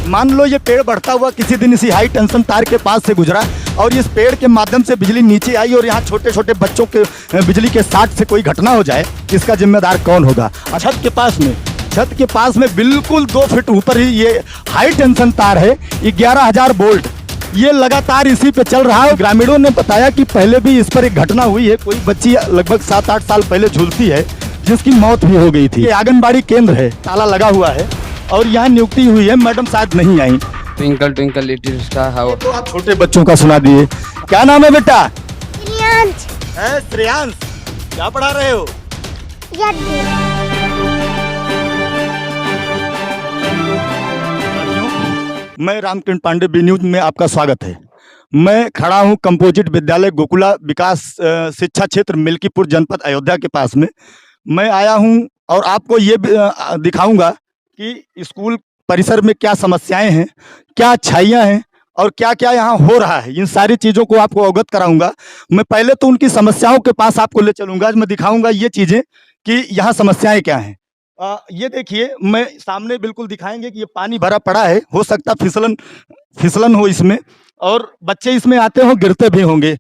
मान लो ये पेड़ बढ़ता हुआ किसी दिन इसी हाई टेंशन तार के पास से गुजरा और इस पेड़ के माध्यम से बिजली नीचे आई और यहाँ छोटे छोटे बच्चों के बिजली के शॉर्ट से कोई घटना हो जाए, इसका जिम्मेदार कौन होगा? छत के पास में बिल्कुल 2 फीट ऊपर ही ये हाई टेंशन तार है, 11,000 वोल्ट। ये लगातार इसी पे चल रहा है। ग्रामीणों ने बताया कि पहले भी इस पर एक घटना हुई है, कोई बच्ची लगभग 7-8 साल पहले झूलती है जिसकी मौत भी हो गई थी। ये आंगनबाड़ी केंद्र है, ताला लगा हुआ है और यहाँ नियुक्ति हुई है, मैडम शायद नहीं आई। Twinkle twinkle little star how. तो आप छोटे बच्चों का सुना दिए। क्या नाम है बेटा? श्रेयांश। क्या पढ़ा रहे हो? मैं रामकिरण पांडे, बी न्यूज में आपका स्वागत है। मैं खड़ा हूं कंपोजिट विद्यालय गोकुला विकास शिक्षा क्षेत्र मिल्कीपुर जनपद अयोध्या के पास में। मैं आया हूं और आपको ये दिखाऊंगा कि स्कूल परिसर में क्या समस्याएं हैं, क्या अच्छाइयां हैं और क्या क्या यहाँ हो रहा है। इन सारी चीज़ों को आपको अवगत कराऊंगा। मैं पहले तो उनकी समस्याओं के पास आपको ले चलूंगा। मैं दिखाऊंगा ये चीज़ें कि यहाँ समस्याएं क्या हैं। ये देखिए, मैं सामने बिल्कुल दिखाएंगे कि ये पानी भरा पड़ा है, हो सकता फिसलन हो इसमें और बच्चे इसमें आते हो गिरते भी होंगे।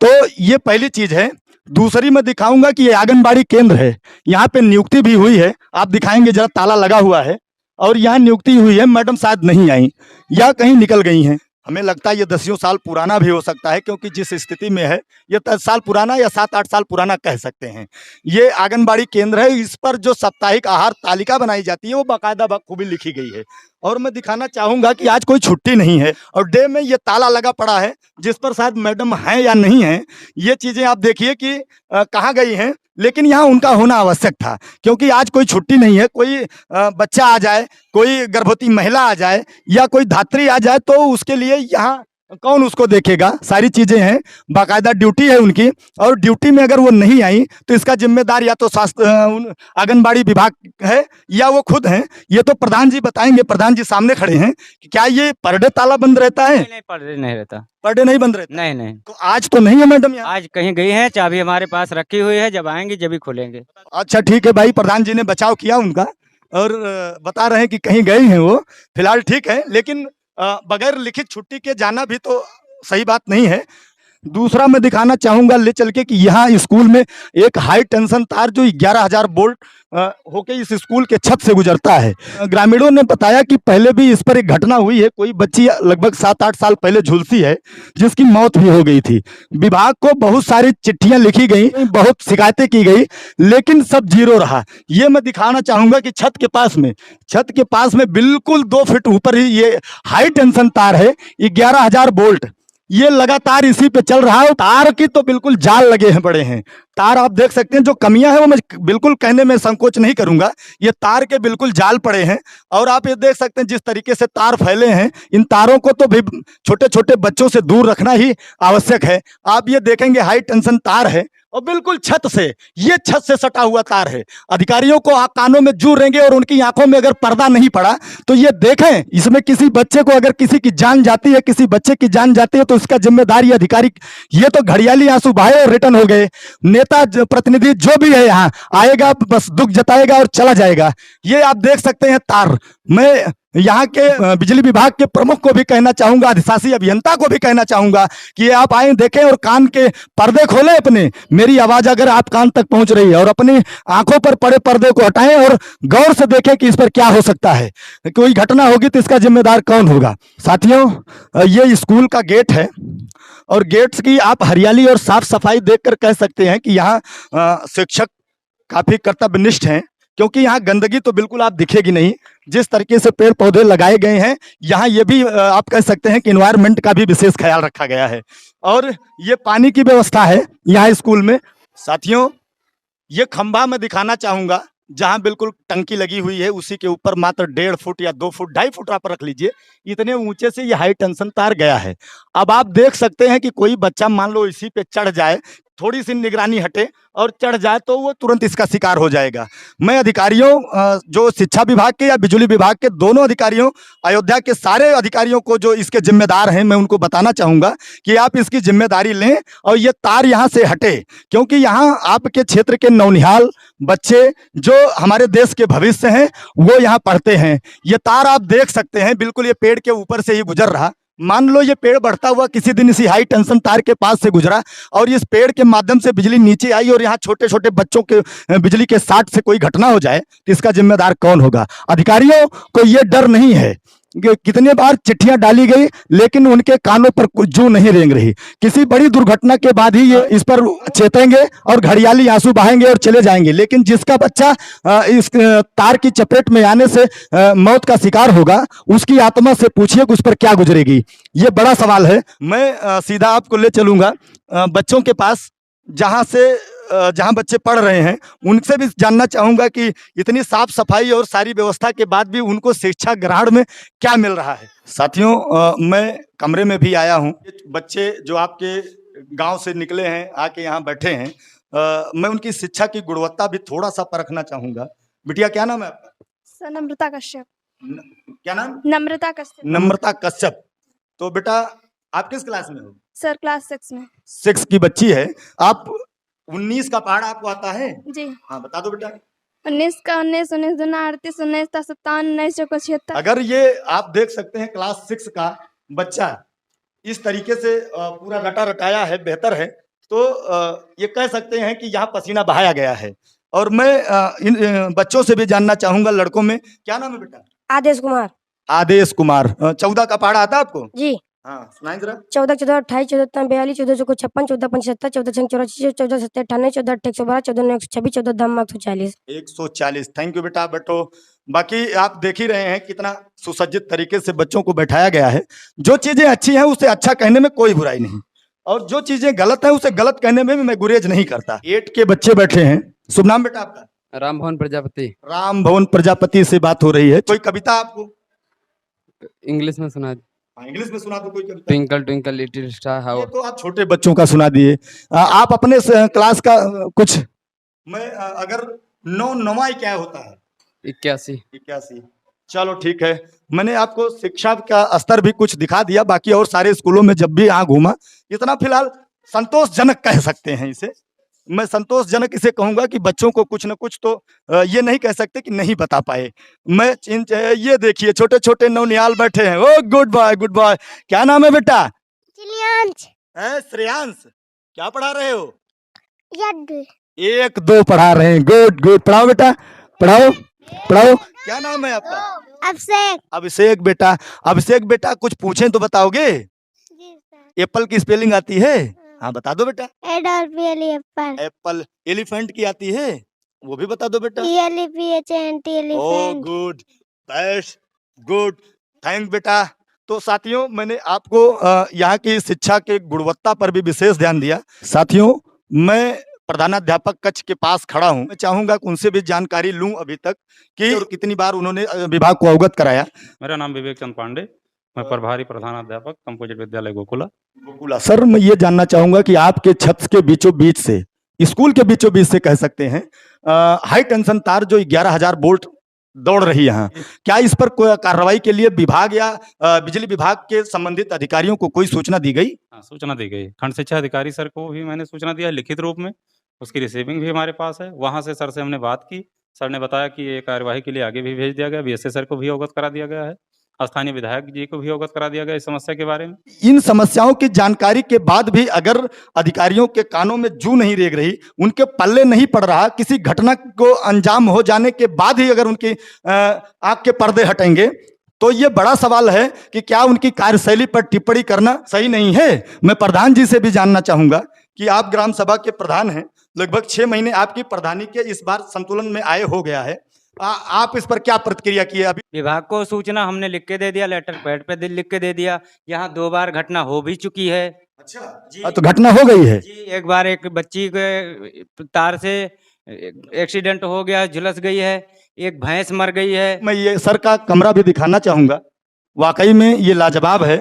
तो ये पहली चीज़ है। दूसरी मैं दिखाऊंगा कि ये आंगनबाड़ी केंद्र है, यहाँ पे नियुक्ति भी हुई है। आप दिखाएंगे जरा, ताला लगा हुआ है और यहाँ नियुक्ति हुई है, मैडम शायद नहीं आई या कहीं निकल गई हैं। हमें लगता है ये 10 साल पुराना भी हो सकता है, क्योंकि जिस स्थिति में है ये 10 साल पुराना या 7-8 साल पुराना कह सकते हैं। ये आंगनबाड़ी केंद्र है, इस पर जो साप्ताहिक आहार तालिका बनाई जाती है वो बाकायदा बखूबी लिखी गई है। और मैं दिखाना चाहूँगा कि आज कोई छुट्टी नहीं है और डे में ये ताला लगा पड़ा है, जिस पर शायद मैडम हैं या नहीं हैं। ये चीज़ें आप देखिए कि कहाँ गई हैं, लेकिन यहाँ उनका होना आवश्यक था, क्योंकि आज कोई छुट्टी नहीं है। कोई बच्चा आ जाए, कोई गर्भवती महिला आ जाए या कोई धात्री आ जाए तो उसके लिए यहाँ कौन उसको देखेगा? सारी चीज़ें हैं, बाकायदा ड्यूटी है उनकी और ड्यूटी में अगर वो नहीं आई तो इसका जिम्मेदार या तो स्वास्थ्य आंगनबाड़ी विभाग है या वो खुद हैं। ये तो प्रधान जी बताएंगे। प्रधान जी सामने खड़े हैं कि क्या ये पर डे ताला बंद रहता है? नहीं, पर डे नहीं रहता। पर डे नहीं बंद रहता? नहीं। तो आज तो नहीं है मैडम यहाँ? आज कहीं गई है, चाबी हमारे पास रखी हुई है, जब आएंगे जब ही खोलेंगे। अच्छा ठीक है भाई, प्रधान जी ने बचाव किया उनका और बता रहे हैं कि कहीं गए हैं वो। फिलहाल ठीक है, लेकिन बगैर लिखित छुट्टी के जाना भी तो सही बात नहीं है। दूसरा मैं दिखाना चाहूँगा ले चल के कि यहाँ स्कूल में एक हाई टेंशन तार जो 11,000 वोल्ट होके इस स्कूल के छत से गुजरता है। ग्रामीणों ने बताया कि पहले भी इस पर एक घटना हुई है, कोई बच्ची लगभग 7-8 साल पहले झूलती है जिसकी मौत भी हो गई थी। विभाग को बहुत सारी चिट्ठियां लिखी गई, बहुत शिकायतें की गई, लेकिन सब जीरो रहा। ये मैं दिखाना चाहूँगा कि छत के पास में बिल्कुल 2 फीट ऊपर ही ये हाई टेंशन तार है, 11,000 वोल्ट। ये लगातार इसी पे चल रहा है। तार की तो बिल्कुल जाल लगे हैं पड़े हैं। तार आप देख सकते हैं, जो कमियां हैं वो मैं बिल्कुल कहने में संकोच नहीं करूंगा। ये तार के बिल्कुल जाल पड़े हैं और आप ये देख सकते हैं जिस तरीके से तार फैले हैं। इन तारों को तो भी छोटे छोटे बच्चों से दूर रखना ही आवश्यक है। आप ये देखेंगे हाई टेंशन तार है और बिल्कुल छत से सटा हुआ तार है। अधिकारियों को कानों में जू रहेंगे और उनकी आंखों में अगर पर्दा नहीं पड़ा तो ये देखें, इसमें किसी बच्चे को अगर किसी की जान जाती है, किसी बच्चे की जान जाती है तो इसका जिम्मेदार ये अधिकारी। ये तो घड़ियाली आंसू बहाए और रिटर्न हो गए। नेता प्रतिनिधि जो भी है यहाँ आएगा, बस दुख जताएगा और चला जाएगा। ये आप देख सकते हैं तार। मैं यहाँ के बिजली विभाग के प्रमुख को भी कहना चाहूंगा, अधिशासी अभियंता को भी कहना चाहूंगा कि आप आए, देखें और कान के पर्दे खोलें अपने। मेरी आवाज अगर आप कान तक पहुंच रही है, और अपनी आंखों पर पड़े पर्दे को हटाएं और गौर से देखें कि इस पर क्या हो सकता है। कोई घटना होगी तो इसका जिम्मेदार कौन होगा? साथियों, ये स्कूल का गेट है और गेट्स की आप हरियाली और साफ सफाई देखकर कह सकते हैं कि यहाँ शिक्षक काफी कर्तव्यनिष्ठ हैं, क्योंकि यहाँ गंदगी तो बिल्कुल आप दिखेगी नहीं। जिस तरीके से पेड़ पौधे लगाए गए हैं, यहाँ ये भी आप कह सकते हैं कि इन्वायरमेंट का भी विशेष ख्याल रखा गया है। और ये पानी की व्यवस्था है यहाँ स्कूल में। साथियों, ये खंभा मैं दिखाना चाहूँगा जहाँ बिल्कुल टंकी लगी हुई है, उसी के ऊपर मात्र 1.5 फुट या 2 फुट 2.5 फुट आप रख लीजिए, इतने ऊंचे से ये हाई टेंशन तार गया है। अब आप देख सकते हैं कि कोई बच्चा मान लो इसी पे चढ़ जाए थोड़ी सी निगरानी हटे और चढ़ जाए तो वो तुरंत इसका शिकार हो जाएगा। मैं अधिकारियों जो शिक्षा विभाग के या बिजली विभाग के दोनों अधिकारियों, अयोध्या के सारे अधिकारियों को जो इसके जिम्मेदार हैं, मैं उनको बताना चाहूँगा कि आप इसकी जिम्मेदारी लें और ये तार यहाँ से हटे, क्योंकि यहाँ आपके क्षेत्र के नौनिहाल बच्चे जो हमारे देश के भविष्य हैं वो यहाँ पढ़ते हैं। ये तार आप देख सकते हैं, बिल्कुल ये पेड़ के ऊपर से ही गुजर रहा। मान लो ये पेड़ बढ़ता हुआ किसी दिन इसी हाई टेंशन तार के पास से गुजरा और इस पेड़ के माध्यम से बिजली नीचे आई और यहाँ छोटे छोटे बच्चों के बिजली के शॉर्ट से कोई घटना हो जाए तो इसका जिम्मेदार कौन होगा? अधिकारियों को ये डर नहीं है कि कितने बार चिट्ठियां डाली गई लेकिन उनके कानों पर कुछ जू नहीं रेंग रही। किसी बड़ी दुर्घटना के बाद ही ये इस पर चेतेंगे और घड़ियाली आंसू बहाएंगे और चले जाएंगे, लेकिन जिसका बच्चा इस तार की चपेट में आने से मौत का शिकार होगा, उसकी आत्मा से पूछिए कि उस पर क्या गुजरेगी। ये बड़ा सवाल है। मैं सीधा आपको ले चलूंगा बच्चों के पास, जहां बच्चे पढ़ रहे हैं, उनसे भी जानना चाहूंगा कि इतनी साफ सफाई और सारी व्यवस्था के बाद भी उनको शिक्षा ग्रहण में क्या मिल रहा है। साथियों, मैं कमरे में भी आया हूं। बच्चे जो आपके गांव से निकले हैं, आके यहाँ बैठे हैं, मैं उनकी शिक्षा की गुणवत्ता भी थोड़ा सा परखना चाहूंगा। बिटिया, क्या नाम है आपका? सर नम्रता कश्यप। क्या नाम? नम्रता कश्यप। नम्रता कश्यप। तो बेटा, आप किस क्लास में हो? सर क्लास 6 में। 6 की बच्ची है। आप 19 का पहाड़ आपको आता है? जी हाँ, बता दो बेटा। 19 का 19 19 दूना 38 19 57 19 चौको 76। अगर ये आप देख सकते हैं क्लास 6 का बच्चा इस तरीके से पूरा रटा रटाया है, बेहतर है, तो ये कह सकते हैं कि यहाँ पसीना बहाया गया है। और मैं इन बच्चों से भी जानना चाहूंगा, लड़कों में। क्या नाम है बेटा? आदेश कुमार। आदेश कुमार। 14 का पहाड़ा आता है आपको? जी। हाँ, सुनाई जरा। 14 14 28 14 42 14 चौको 56 14 75 14 84 14 17 98 14 112 14 126 14 दम 140। 140। थैंक यू बेटा, बैठो। बाकी आप देख ही रहे हैं कितना सुसज्जित तरीके से बच्चों को बैठाया गया है। जो चीजें अच्छी हैं उसे अच्छा कहने में कोई बुराई नहीं, और जो चीजें गलत हैं उसे गलत कहने में भी मैं गुरेज नहीं करता। 8 के बच्चे बैठे हैं। शुभ नाम बेटा आपका? राम भवन प्रजापति। राम भवन प्रजापति से बात हो रही है। कोई कविता आपको इंग्लिश में सुना। इंग्लिश में सुना दो कोई कविता। Twinkle twinkle little star how. ये तो आप छोटे बच्चों का सुना दिए। आप अपने क्लास का कुछ। मैं अगर 9 क्या होता है? 81। चलो ठीक है, मैंने आपको शिक्षा का स्तर भी कुछ दिखा दिया। बाकी और सारे स्कूलों में जब भी यहाँ घूमा, इतना फिलहाल संतोषजनक कह सकते हैं इसे। मैं संतोषजनक इसे कहूंगा कि बच्चों को कुछ न कुछ तो ये नहीं कह सकते कि नहीं बता पाए। मैं ये देखिए छोटे छोटे नौनिहाल बैठे हैं। ओ गुड बॉय, गुड बॉय। क्या नाम है बेटा? श्रेयांश। क्या पढ़ा रहे हो? 1 2 पढ़ा रहे हैं। गुड गुड, पढ़ाओ बेटा, पढ़ाओ पढ़ाओ। क्या नाम है आपका? अभिषेक। अभिषेक बेटा। अभिषेक बेटा, कुछ पूछें तो बताओगे? एप्पल की स्पेलिंग आती है? हाँ, बता दो बेटा। एप्पल। एप्पल। एलिफेंट की आती है? वो भी बता दो बेटा। ओ गुड, दैट्स गुड, थैंक बेटा। तो साथियों, मैंने आपको यहाँ की शिक्षा के गुणवत्ता पर भी विशेष ध्यान दिया। साथियों, मैं प्रधानाध्यापक कक्ष के पास खड़ा हूँ। मैं चाहूंगा कि उनसे भी जानकारी लूं अभी तक कि और कितनी बार उन्होंने विभाग को अवगत कराया। मेरा नाम विवेक चंद पांडे, मैं प्रभारी प्रधानाध्यापक कंपोजिट विद्यालय गोकुला। सर, मैं ये जानना चाहूंगा कि आपके छत के बीचों बीच से, स्कूल के बीचों बीच से कह सकते हैं, हाई टेंशन तार जो 11,000 वोल्ट दौड़ रही है यहाँ, क्या इस पर कोई कार्रवाई के लिए विभाग या बिजली विभाग के संबंधित अधिकारियों को कोई सूचना दी गई? हाँ, सूचना दी गई। खंड शिक्षा अधिकारी सर को भी मैंने सूचना दिया है लिखित रूप में, उसकी रिसीविंग भी हमारे पास है। वहाँ से सर से हमने बात की, सर ने बताया कि ये कार्यवाही के लिए आगे भी भेज दिया गया। बीएसए सर को भी अवगत करा दिया गया है, स्थानीय विधायक जी को भी अवगत करा दिया गया इस समस्या के बारे में। इन समस्याओं की जानकारी के बाद भी अगर अधिकारियों के कानों में जू नहीं रेंग रही, उनके पल्ले नहीं पड़ रहा, किसी घटना को अंजाम हो जाने के बाद ही अगर उनकी आंख के पर्दे हटेंगे, तो ये बड़ा सवाल है कि क्या उनकी कार्यशैली पर टिप्पणी करना सही नहीं है। मैं प्रधान जी से भी जानना चाहूंगा कि आप ग्राम सभा के प्रधान हैं, लगभग 6 महीने आपकी प्रधानी के इस बार संतुलन में आए हो गया है। आप इस पर क्या प्रतिक्रिया की है? अभी विभाग को सूचना हमने लिख के दे दिया, लेटर पैड पे लिख के दे दिया। यहाँ 2 बार घटना हो भी चुकी है। अच्छा जी, तो घटना हो गई है जी। एक बार एक बच्ची के तार से एक्सीडेंट हो गया, झुलस गई है। एक भैंस मर गई है। मैं ये सर का कमरा भी दिखाना चाहूंगा। वाकई में ये लाजवाब है।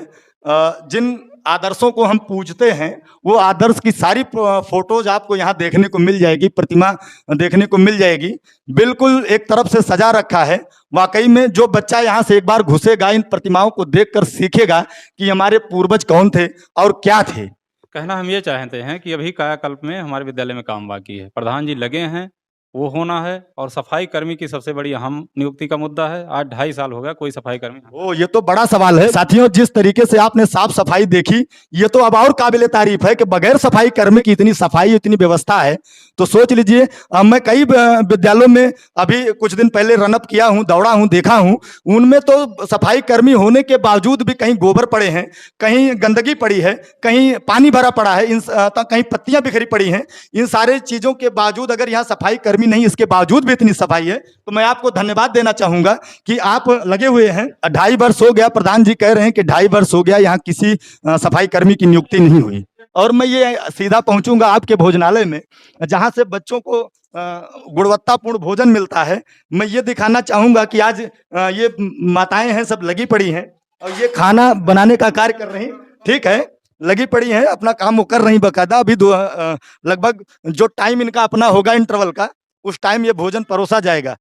जिन आदर्शों को हम पूजते हैं, वो आदर्श की सारी फोटोज आपको यहाँ देखने को मिल जाएगी, प्रतिमा देखने को मिल जाएगी। बिल्कुल एक तरफ से सजा रखा है। वाकई में जो बच्चा यहाँ से एक बार घुसेगा, इन प्रतिमाओं को देखकर सीखेगा कि हमारे पूर्वज कौन थे और क्या थे। कहना हम ये चाहते हैं कि अभी कायाकल्प में हमारे विद्यालय में काम बाकी है। प्रधान जी लगे हैं, वो होना है। और सफाई कर्मी की सबसे बड़ी अहम नियुक्ति का मुद्दा है। आज 2.5 साल हो गया कोई सफाई कर्मी। ओ, ये तो बड़ा सवाल है साथियों। जिस तरीके से आपने साफ सफाई देखी, ये तो अब और काबिले तारीफ है कि बगैर सफाई कर्मी की इतनी सफाई, इतनी व्यवस्था है। तो सोच लीजिए, मैं कई विद्यालयों में अभी कुछ दिन पहले रनअप किया हूँ, दौड़ा हूँ, देखा हूँ। उनमें तो सफाई कर्मी होने के बावजूद भी कहीं गोबर पड़े हैं, कहीं गंदगी पड़ी है, कहीं पानी भरा पड़ा है, कहीं पत्तियां बिखरी पड़ी हैं। इन सारे चीजों के बावजूद अगर यहाँ सफाई कर्मी नहीं, इसके बावजूद भी इतनी सफाई है, तो मैं आपको धन्यवाद देना चाहूंगा कि आप लगे हुए हैं। 2.5 वर्ष हो गया, प्रधान जी कह रहे हैं कि 2.5 वर्ष हो गया यहाँ किसी सफाई कर्मी की नियुक्ति नहीं हुई। और मैं ये सीधा पहुंचूंगा आपके भोजनालय में, जहां से बच्चों को गुणवत्तापूर्ण भोजन मिलता है। मैं ये दिखाना चाहूंगा कि आज ये माताएं हैं, सब लगी पड़ी हैं और ये खाना बनाने का कार्य कर रही। ठीक है, लगी पड़ी हैं, अपना काम वो कर रही बकायदा। अभी लगभग जो टाइम इनका अपना होगा इंटरवल का, उस टाइम ये भोजन परोसा जाएगा।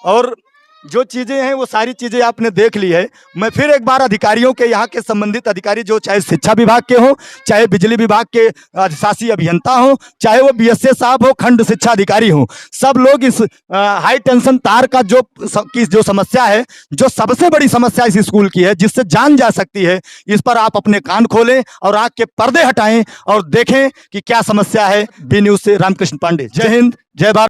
और जो चीजें हैं वो सारी चीजें आपने देख ली है। मैं फिर एक बार अधिकारियों के, यहाँ के संबंधित अधिकारी, जो चाहे शिक्षा विभाग के हो, चाहे बिजली विभाग के अधिशासी अभियंता हो, चाहे वो बीएसए साहब हो, खंड शिक्षा अधिकारी हो, सब लोग इस हाई टेंशन तार का जो समस्या है, जो सबसे बड़ी समस्या इस स्कूल की है, जिससे जान जा सकती है, इस पर आप अपने कान खोलें और आँख के पर्दे हटाएं और देखें कि क्या समस्या है। बी न्यूज से रामकृष्ण पांडे। जय हिंद, जय भारत।